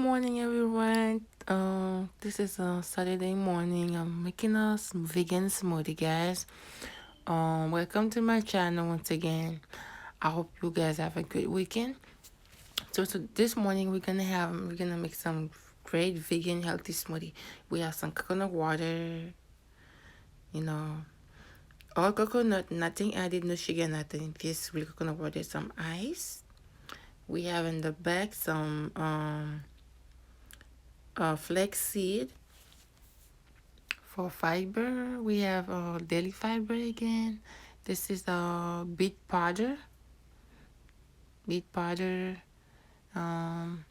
morning, everyone. This is a Saturday morning. I'm making a vegan smoothie, guys. Welcome to my channel once again. I hope you guys have a good weekend. So this morning we're gonna make some great vegan healthy smoothie. We have some coconut water, you know, all coconut, nothing added, no sugar, nothing. Just real coconut water, some ice. We have in the back some flax seed. For fiber, we have daily fiber again. This is beet powder. Beet powder. Um,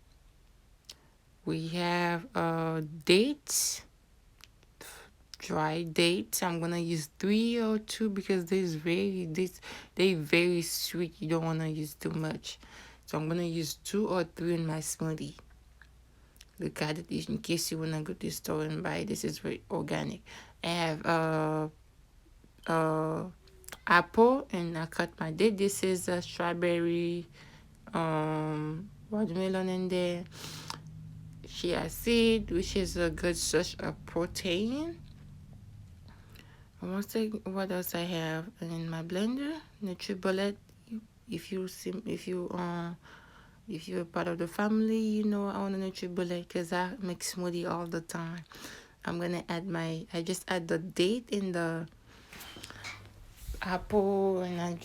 we have dates, dry dates. I'm gonna use 3 or 2 because they very sweet. You don't wanna use too much, so I'm gonna use 2 or 3 in my smoothie. Look at it in case you wanna go to the store and buy. This is very organic. I have uh apple and I cut my date. This is a strawberry, watermelon in there. Chia seed, which is a good source of protein. I want to say what else I have in my blender. NutriBullet. If you see, if you're part of the family, you know I want a NutriBullet because I make smoothie all the time. I'm gonna add I just add the date in the apple, and I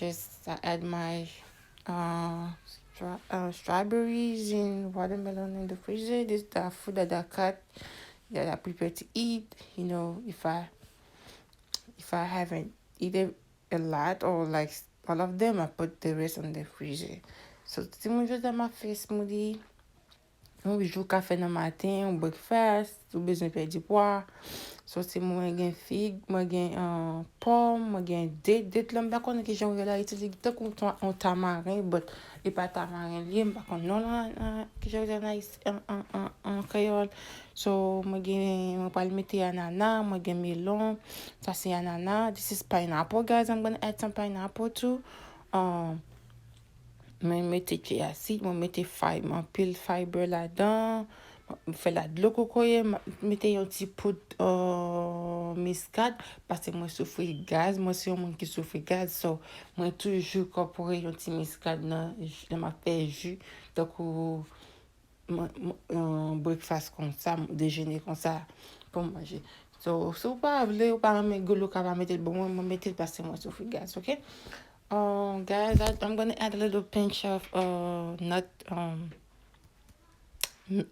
add my strawberries and watermelon in the freezer. This the food that I cut that I prepare to eat. If I haven't eaten a lot or like all of them, I put the rest on the freezer. So c'est mon jeu dans ma face smoothie. On joue café dans matin, on breakfast, ou besoin de perdre du poids. So c'est moi gen fig, moi gen pomme, moi gen date là, m'pa konn ki jan la itilize tant qu'on on tamarin, but et pas tamarin li, m'pa konn non la ki jan la en créole. So moi gen pas le mettre ananas, moi gen melon, ça c'est ananas. This is pineapple, guys. I'm gonna add some pineapple too. Mwen mette chia seed, mwen mette fiber, pile fiber là-dedans. Fè la de l'eau kokoye, mette yon ti pout muscade parce que moi souffre gaz, moi c'est un monde qui souffre gaz, so moi toujours corporé yon ti muscade dans ma fait jus. Donc breakfast comme ça, déjeuner comme ça pour manger. So, si vous pas voulez ou pas mettre golo ka pas mettre bon, moi mettre parce que moi souffre gaz, OK? Guys, I'm gonna add a little pinch of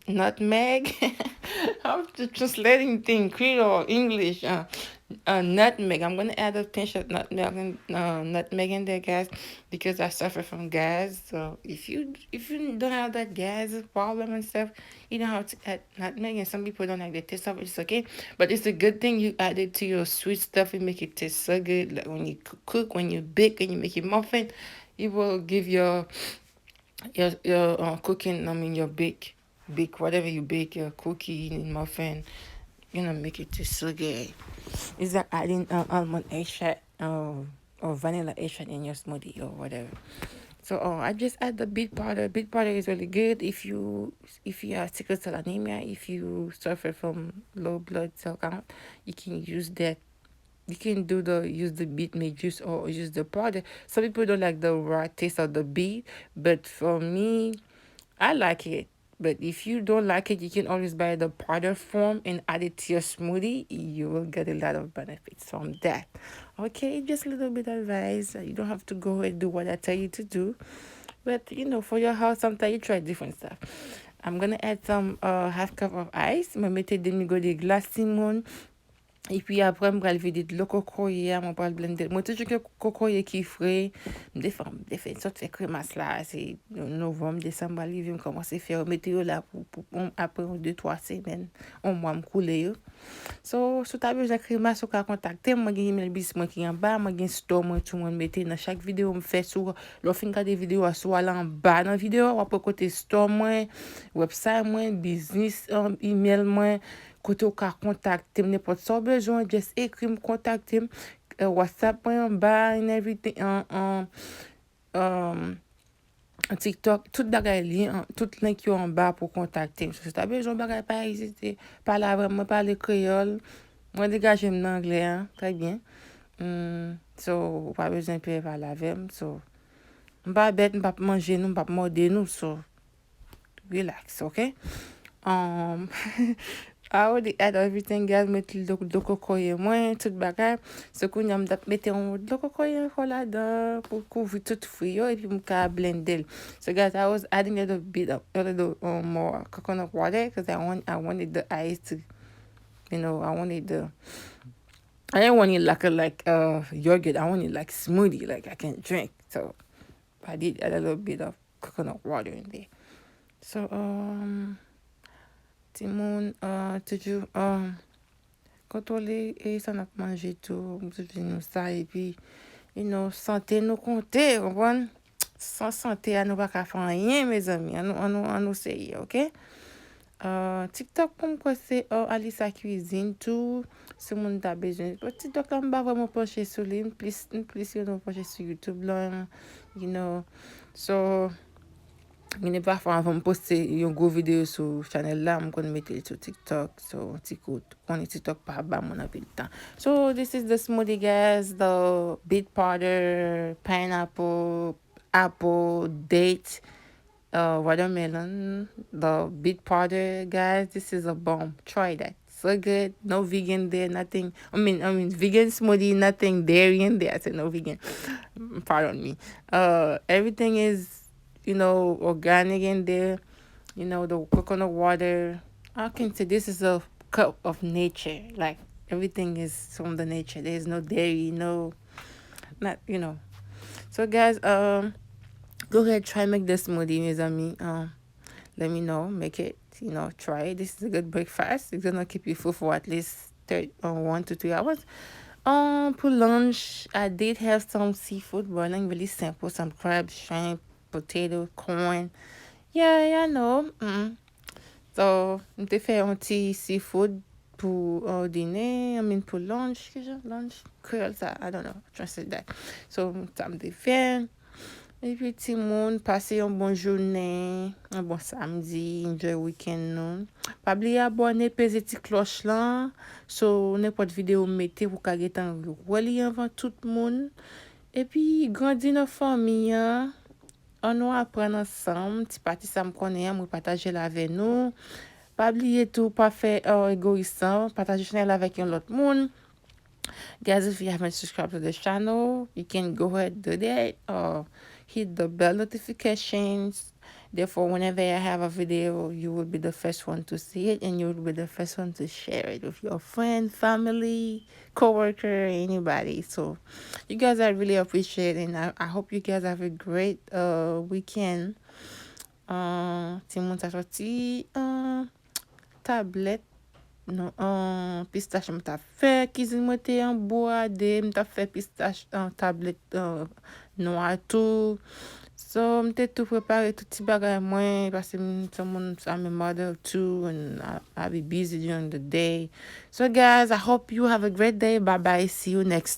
nutmeg. I'm just translating thing Creole English. Nutmeg. I'm gonna add a pinch of nutmeg in there, guys, because I suffer from gas. So if you don't have that gas problem and stuff, you don't have to add nutmeg. And some people don't like the taste of it. It's okay, but it's a good thing you add it to your sweet stuff and make it taste so good. Like when you cook, when you bake, and you make your muffin, it will give your cooking. I mean your bake whatever you bake, your cookie and muffin, make it taste so good. It's like adding almond extract or vanilla extract in your smoothie or whatever. So I just add the beet powder. Beet powder is really good if you have sickle cell anemia, if you suffer from low blood cell count, you can use that. You can use the beet made juice or use the powder. Some people don't like the raw taste of the beet, but for me, I like it. But if you don't like it, you can always buy the powder form and add it to your smoothie. You will get a lot of benefits from that. Okay, just a little bit of advice. You don't have to go and do what I tell you to do. But for your house, sometimes you try different stuff. I'm gonna add some half cup of ice. Je vais mettre demi-go de glace Simone. Et puis après, je vais vider de l'eau cocoyer, je vais blender. Moi, toujours que cocoyer qui est frais, je fais une sorte de crémasse là. C'est novembre, décembre, je vais commencer à faire météo là pour après 2-3 semaines. On va me couler. So, si tu as besoin de crémasse, tu peux contacter moi. J'ai email bis moi qui en bas, moi j'ai store moi tout le monde mettre dans chaque vidéo me fait sur le fin de vidéo soit là en bas dans la vidéo, ou après côté store moi, website moi, business email moi. Côté au cas contacter n'importe so besoin, just écrit me contacter WhatsApp en bas and everything. TikTok, tout bagay li, tout link yo an ba pou kontakte m. So, si ta bejoun bagay pa hésiter, pala vreman, pale kreol, mwen degaje m nan anglais, hein, très bien. So, pa bejoun pe pale avem, so, m pa bet, m pa manje nou, m pa morde nou, so, relax, okay? I already add everything, guys. Met do kokoye mwen, tout bagay. So, koun yam dap mette on do kokoye la dan pou kouvri tout friyo, et puis mka blendel. So, guys, I was adding a little bit of, a little more coconut water, because I wanted the ice to, I didn't want it like yogurt. I wanted like smoothie, like I can drink. So, I did add a little bit of coconut water in there. So, Timon, toujou, kontrole e san ap manje tou, toujou nou sa, e pi, sante nou konte, kompon? San sante, an nou pa ka fanyen, me zami, an nou seye, ok? TikTok pou mwen se Alisa Cuisine tou, se moun ta bejoun. TikTok la mba vreman poche sou li, plis poche sou YouTube la, so, mine parfois avant me poster yon go video sur channel là, me konn mette sur TikTok, so TikTok, on TikTok pas ba mon apil temps. So this is the smoothie, guys, the beet powder, pineapple, apple, date, watermelon, the beet powder, guys. This is a bomb. Try that. So good. No vegan there, nothing. I mean vegan smoothie, nothing dairy in there. I said no vegan. Pardon me. Everything is organic in there, the coconut water. I can say this is a cup of nature. Like everything is from the nature. There's no dairy, not. So guys, go ahead, try make this smoothie, mes amis. Let me know, make it, try it. This is a good breakfast. It's gonna keep you full for at least 1 to 3 hours. For lunch, I did have some seafood, but really simple, some crab, shrimp, potato, corn. Yeah, I know. So, mte fè un ti seafood pour dîner, pour lunch, lunch, creole ça, I don't know, translate that. So, ça mte fè. Et puis, ti moun, passe un bon journée, un bon samedi, enjoy weekend nou. Pa bliye abone, peze ti cloche lan, so, n'importe vidéo mette pou ka getan wali avant tout moun. Et puis, grandi nan famille, on nou apren ensemble, ti pati sa m konen, mou pataje la ve nou. Pa bliye tou, pa fe egoïsan, pataje chanel avek yon lot moun. Guys, if you haven't subscribed to the channel, you can go ahead and do that, or hit the bell notifications. Therefore, whenever I have a video, you will be the first one to see it, and you will be the first one to share it with your friend, family, coworker, anybody. So, you guys, I really appreciate it, and I hope you guys have a great weekend. Timon sa sorti tablette. Non, pistache mta fait, cuisine mwen te en boade, mta fait pistache tablette noir tout. So, mte tout préparé tout ti bagay mwen, parce que I'm a mother too, and I'll be busy during the day. So guys, I hope you have a great day. Bye bye. See you next